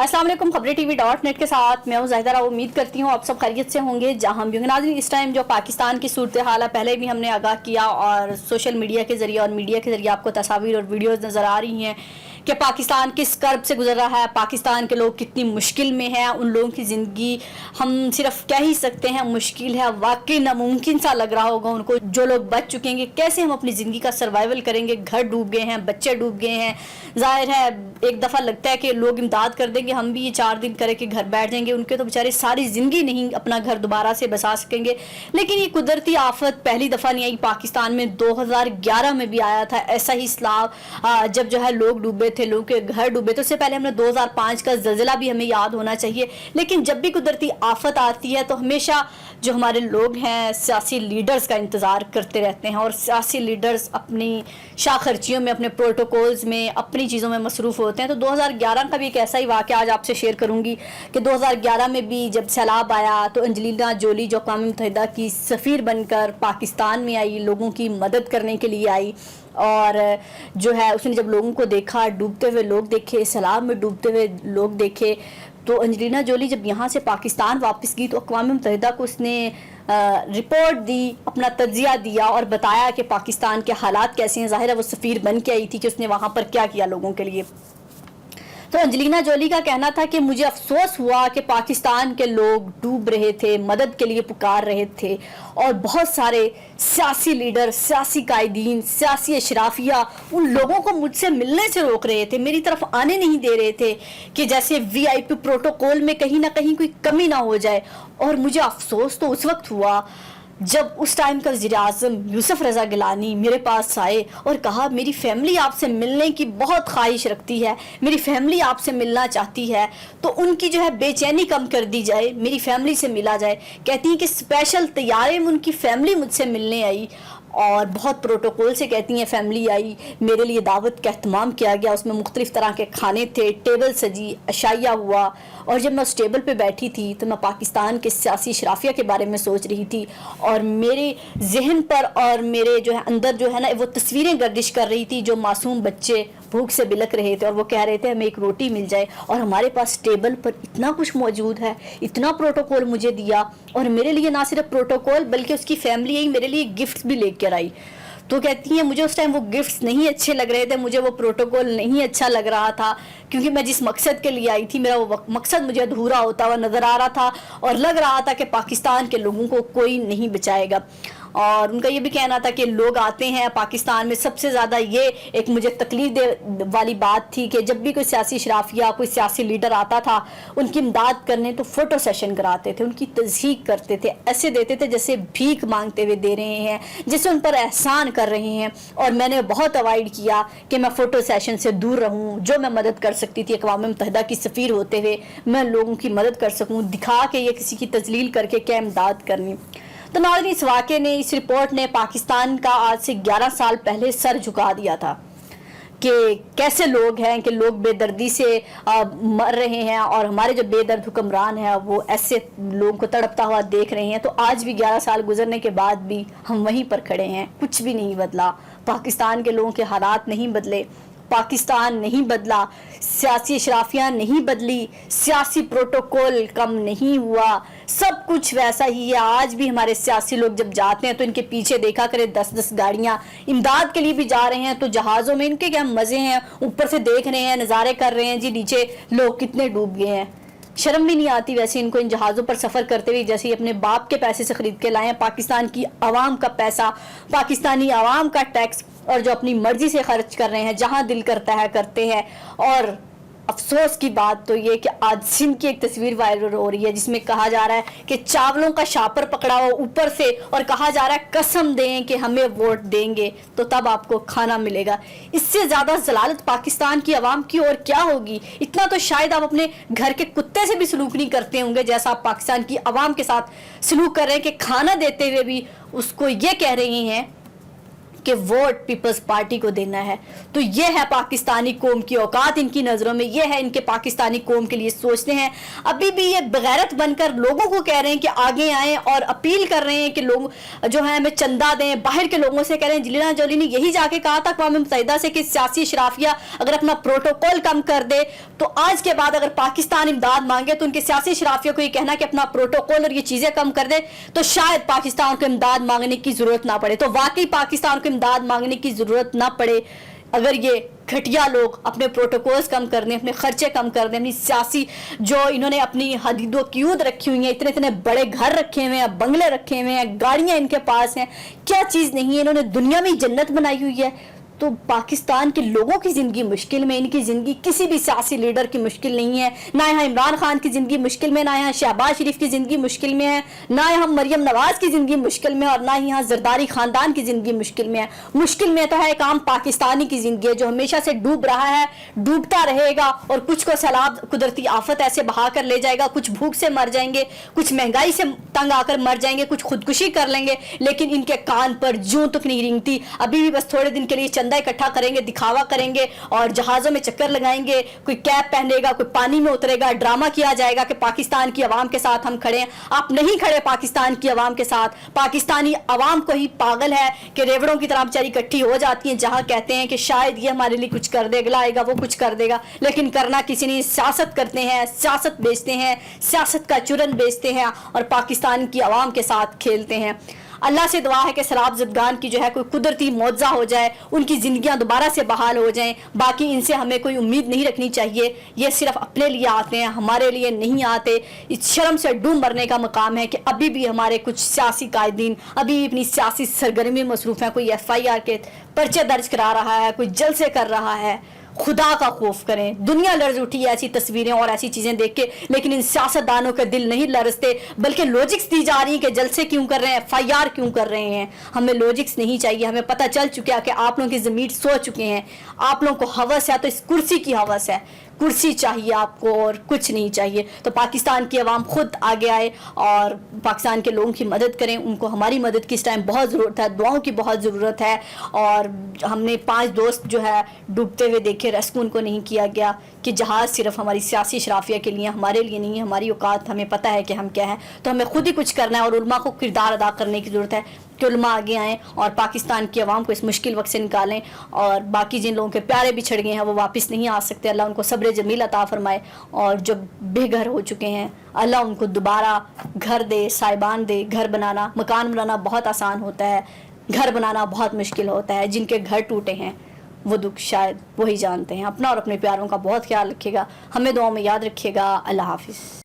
अस्सलाम वालेकुम। खबरें TV.net के साथ मैं हूं ज़ाहिदा। उम्मीद करती हूं आप सब खैरियत से होंगे जहां भी होंगे। नाज़रीन, इस टाइम जो पाकिस्तान की सूरत हाल है पहले भी हमने आगाह किया और सोशल मीडिया के ज़रिए और मीडिया के ज़रिए आपको तस्वीर और वीडियोज़ नज़र आ रही हैं कि पाकिस्तान किस कर्ब से गुजर रहा है, पाकिस्तान के लोग कितनी मुश्किल में हैं। उन लोगों की ज़िंदगी हम सिर्फ कह ही सकते हैं मुश्किल है, वाकई नामुमकिन सा लग रहा होगा उनको। जो लोग बच चुके हैं कैसे हम अपनी ज़िंदगी का सर्वाइवल करेंगे, घर डूब गए हैं, बच्चे डूब गए हैं। ज़ाहिर है एक दफ़ा लगता है कि लोग इमदाद कर देंगे, हम भी ये 4 दिन करे कि घर बैठ जाएंगे, उनके तो बेचारे सारी ज़िंदगी नहीं अपना घर दोबारा से बसा सकेंगे। लेकिन ये कुदरती आफत पहली दफ़ा नहीं आई, पाकिस्तान में 2011 में भी आया था ऐसा ही सैलाब, जब जो है लोग डूबे थे, लोगों के घर डूबे। तो उससे पहले हमने 2005 का ज़लज़ला भी हमें याद होना चाहिए। लेकिन जब भी कुदरती आफत आती है तो हमेशा जो हमारे लोग हैं सियासी लीडर्स का इंतज़ार करते रहते हैं और सियासी लीडर्स अपनी शाखर्चियों में, अपने प्रोटोकॉल्स में, अपनी चीज़ों में मसरूफ़ होते हैं। तो 2011 का भी एक ऐसा ही वाक़या आज आपसे शेयर करूंगी कि 2011 में भी जब सैलाब आया तो एंजेलिना जोली जो अक़वाम मुत्तहिदा की सफ़ीर बनकर पाकिस्तान में आई, लोगों की मदद करने के लिए आई और जो है उसने जब लोगों को देखा, डूबते हुए लोग देखे, सैलाब में डूबते हुए लोग देखे, तो एंजेलिना जोली जब यहाँ से पाकिस्तान वापस गई तो अक़वाम मुत्तहिदा को उसने रिपोर्ट दी, अपना तज्ज़िया दिया और बताया कि पाकिस्तान के हालात कैसे हैं। ज़ाहिर है वो सफ़ीर बन के आई थी कि उसने वहाँ पर क्या किया लोगों के लिए। तो एंजेलिना जोली का कहना था कि मुझे अफसोस हुआ कि पाकिस्तान के लोग डूब रहे थे, मदद के लिए पुकार रहे थे और बहुत सारे सियासी लीडर, सियासी कायदीन, सियासी अशराफिया उन लोगों को मुझसे मिलने से रोक रहे थे, मेरी तरफ आने नहीं दे रहे थे कि जैसे VIP प्रोटोकॉल में कहीं ना कहीं कोई कमी ना हो जाए। और मुझे अफसोस तो उस वक्त हुआ जब उस टाइम का वज़ीर-ए-आज़म यूसुफ रज़ा गिलानी मेरे पास आए और कहा मेरी फैमिली आपसे मिलने की बहुत ख्वाहिश रखती है, मेरी फैमिली आपसे मिलना चाहती है, तो उनकी जो है बेचैनी कम कर दी जाए, मेरी फैमिली से मिला जाए। कहती हैं कि स्पेशल तैयारे में उनकी फैमिली मुझसे मिलने आई और बहुत प्रोटोकॉल से कहती हैं फैमिली आई, मेरे लिए दावत का एहतमाम किया गया, उसमें मुख्तलिफ़ तरह के खाने थे, टेबल सजी, अशाइया हुआ। और जब मैं उस टेबल पे बैठी थी तो मैं पाकिस्तान के सियासी शराफिया के बारे में सोच रही थी और मेरे जहन पर और मेरे जो है अंदर जो है ना वो तस्वीरें गर्दिश कर रही थी, जो मासूम बच्चे भूख से बिलक रहे थे और वो कह रहे थे हमें एक रोटी मिल जाए और हमारे पास टेबल पर इतना कुछ मौजूद है, इतना प्रोटोकॉल मुझे दिया। और मेरे लिए ना सिर्फ प्रोटोकॉल बल्कि उसकी फैमिली ही मेरे लिए गिफ्ट्स भी लेकर आई। तो कहती हैं मुझे उस टाइम वो गिफ्ट्स नहीं अच्छे लग रहे थे, मुझे वो प्रोटोकॉल नहीं अच्छा लग रहा था, क्योंकि मैं जिस मकसद के लिए आई थी मेरा वो मकसद मुझे अधूरा होता हुआ नज़र आ रहा था और लग रहा था कि पाकिस्तान के लोगों को कोई नहीं बचाएगा। और उनका ये भी कहना था कि लोग आते हैं पाकिस्तान में, सबसे ज़्यादा ये एक मुझे तकलीफ दे वाली बात थी कि जब भी कोई सियासी शराफिया, कोई सियासी लीडर आता था उनकी इमदाद करने तो फ़ोटो सेशन कराते थे, उनकी तज़हीक करते थे, ऐसे देते थे जैसे भीख मांगते हुए दे रहे हैं, जैसे उन पर एहसान कर रहे हैं। और मैंने बहुत अवॉइड किया कि मैं फ़ोटो सेशन से दूर रहूँ। जो मैं मदद कर सकती थी अक़वाम मुत्तहिदा की सफ़ीर होते हुए मैं लोगों की मदद कर सकूँ, दिखा के ये किसी की तजलील करके क्या इमदाद करनी। तो नाज़रीन, इस वाक़े ने, इस रिपोर्ट ने पाकिस्तान का आज से 11 साल पहले सर झुका दिया था कि कैसे लोग हैं कि लोग बेदर्दी से मर रहे हैं और हमारे जो बेदर्द हुक्मरान हैं वो ऐसे लोगों को तड़पता हुआ देख रहे हैं। तो आज भी 11 साल गुजरने के बाद भी हम वहीं पर खड़े हैं, कुछ भी नहीं बदला, पाकिस्तान के लोगों के हालात नहीं बदले, पाकिस्तान नहीं बदला, सियासी अशराफियाँ नहीं बदली, सियासी प्रोटोकॉल कम नहीं हुआ, सब कुछ वैसा ही है। आज भी हमारे सियासी लोग जब जाते हैं तो इनके पीछे देखा करें 10-10 गाड़ियाँ इमदाद के लिए भी जा रहे हैं, तो जहाज़ों में इनके क्या मज़े हैं, ऊपर से देख रहे हैं, नज़ारे कर रहे हैं जी नीचे लोग कितने डूब गए हैं। शर्म भी नहीं आती वैसे इनको इन जहाज़ों पर सफ़र करते हुए, जैसे अपने बाप के पैसे से ख़रीद के लाए हैं, पाकिस्तान की आवाम का पैसा, पाकिस्तानी आवाम का टैक्स, और जो अपनी मर्ज़ी से खर्च कर रहे हैं, जहाँ दिल करता है करते हैं। और अफसोस की बात तो ये कि आज सिंध की एक तस्वीर वायरल हो रही है जिसमें कहा जा रहा है कि चावलों का शापर पकड़ा हुआ ऊपर से और कहा जा रहा है कसम दें कि हमें वोट देंगे तो तब आपको खाना मिलेगा। इससे ज़्यादा जलालत पाकिस्तान की आवाम की और क्या होगी। इतना तो शायद आप अपने घर के कुत्ते से भी सलूक नहीं करते होंगे जैसा आप पाकिस्तान की आवाम के साथ सलूक कर रहे हैं कि खाना देते हुए भी उसको ये कह रहे हैं कि वोट पीपल्स पार्टी को देना है। तो ये है पाकिस्तानी कौम की औकात इनकी नज़रों में, ये है इनके पाकिस्तानी कौम के लिए सोचते हैं। अभी भी ये बगैरत बनकर लोगों को कह रहे हैं कि आगे आएँ और अपील कर रहे हैं कि लोग जो है हमें चंदा दें। बाहर के लोगों से कह रहे हैं, एंजेलिना जोली ने यही जाके कहा था अक़वाम मुत्तहिदा से कि सियासी शराफिया अगर अपना प्रोटोकॉल कम कर दे तो आज के बाद अगर पाकिस्तान इमदाद मांगे तो उनके सियासी शराफियों को ये कहना कि अपना प्रोटोकॉल और ये चीज़ें कम कर दे तो शायद पाकिस्तान को इमदाद मांगने की ज़रूरत ना पड़े। तो वाकई पाकिस्तान को इमदाद मांगने की ज़रूरत ना पड़े अगर ये घटिया लोग अपने प्रोटोकॉल्स कम कर दें, अपने खर्चे कम कर दें, अपनी सियासी जो इन्होंने अपनी हदीदो क़यूद रखी हुई हैं, इतने इतने बड़े घर रखे हुए हैं, बंगले रखे हुए हैं, गाड़ियाँ इनके पास हैं, क्या चीज़ नहीं है, इन्होंने दुनिया में ही जन्नत बनाई हुई है। तो पाकिस्तान के लोगों की ज़िंदगी मुश्किल में, इनकी ज़िंदगी किसी भी सियासी लीडर की मुश्किल नहीं है। ना यहाँ इमरान खान की ज़िंदगी मुश्किल में, ना यहाँ शहबाज शरीफ की ज़िंदगी मुश्किल में है, ना यहाँ मरियम नवाज़ की ज़िंदगी मुश्किल में, और ना ही यहाँ जरदारी ख़ानदान की ज़िंदगी मुश्किल में है। मुश्किल में तो है एक आम पाकिस्तानी की ज़िंदगी है जो हमेशा से डूब रहा है, डूबता रहेगा, और कुछ को सैलाब कुदरती आफत ऐसे बहा कर ले जाएगा, कुछ भूख से मर जाएंगे, कुछ महंगाई से तंग आकर मर जाएंगे, कुछ खुदकुशी कर लेंगे, लेकिन इनके कान पर जूं तक नहीं रेंगती। अभी भी बस थोड़े दिन के लिए चंदा इकट्ठा करेंगे, दिखावा करेंगे और जहाज़ों में चक्कर लगाएंगे, कोई कैप पहनेगा, कोई पानी में उतरेगा, ड्रामा किया जाएगा कि पाकिस्तान की आवाम के साथ हम खड़े हैं। आप नहीं खड़े पाकिस्तान की आवाम के साथ। पाकिस्तानी आवाम को ही पागल है कि रेवड़ों की तरह बेचारी इकट्ठी हो जाती हैं जहां कहते हैं कि शायद ये हमारे लिए कुछ कर देगा, लाएगा, वो कुछ कर देगा, लेकिन करना किसी ने। सियासत करते हैं, सियासत बेचते हैं, सियासत का चूरन बेचते हैं और पाकिस्तान की आवाम के साथ खेलते हैं। अल्लाह से दुआ है कि सराब ज़दगान की जो है कोई कुदरती मौज़ा हो जाए, उनकी ज़िंदगियां दोबारा से बहाल हो जाएं। बाकी इनसे हमें कोई उम्मीद नहीं रखनी चाहिए। ये सिर्फ अपने लिए आते हैं, हमारे लिए नहीं आते। इस शर्म से डूब मरने का मकाम है कि अभी भी हमारे कुछ सियासी कायदीन अभी अपनी सियासी सरगर्मी में मसरूफ़ हैं। कोई FIR के पर्चे दर्ज करा रहा है, कोई जलसे कर रहा है। खुदा का खौफ करें। दुनिया लर्ज उठी है ऐसी तस्वीरें और ऐसी चीज़ें देख के, लेकिन इन सियासतदानों के दिल नहीं लरजते, बल्कि लॉजिक्स दी जा रही है कि जलसे क्यों कर रहे हैं, FIR क्यों कर रहे हैं। हमें लॉजिक्स नहीं चाहिए। हमें पता चल चुका है कि आप लोगों की ज़मीर सो चुके हैं। आप लोगों को हवस है तो इस कुर्सी की हवस है, कुर्सी चाहिए आपको और कुछ नहीं चाहिए। तो पाकिस्तान की आवाम खुद आगे आए और पाकिस्तान के लोगों की मदद करें। उनको हमारी मदद की इस टाइम बहुत ज़रूरत है, दुआओं की बहुत ज़रूरत है। और हमने 5 दोस्त जो है डूबते हुए देखे, रेस्क्यू उनको नहीं किया गया कि जहाज़ सिर्फ हमारी सियासी शराफिया के लिए, हमारे लिए नहीं है। हमारी औकात हमें पता है कि हम क्या हैं, तो हमें खुद ही कुछ करना है और उलमा को किरदार अदा करने की ज़रूरत है कि उलमा आगे आएँ और पाकिस्तान की आवाम को इस मुश्किल वक्त से निकालें। और बाकी जिन लोगों के प्यारे बिछड़ गए हैं वो वापस नहीं आ सकते, अल्लाह उनको सब्र जमील अता फरमाए। और जो बेघर हो चुके हैं अल्लाह उनको दोबारा घर दे, साहिबान दे। घर बनाना, मकान बनाना बहुत आसान होता है, घर बनाना बहुत मुश्किल होता है। जिनके घर टूटे हैं वो दुख शायद वही जानते हैं। अपना और अपने प्यारों का बहुत ख्याल रखिएगा, हमें दुआओं में याद रखिएगा। अल्लाह हाफिज़।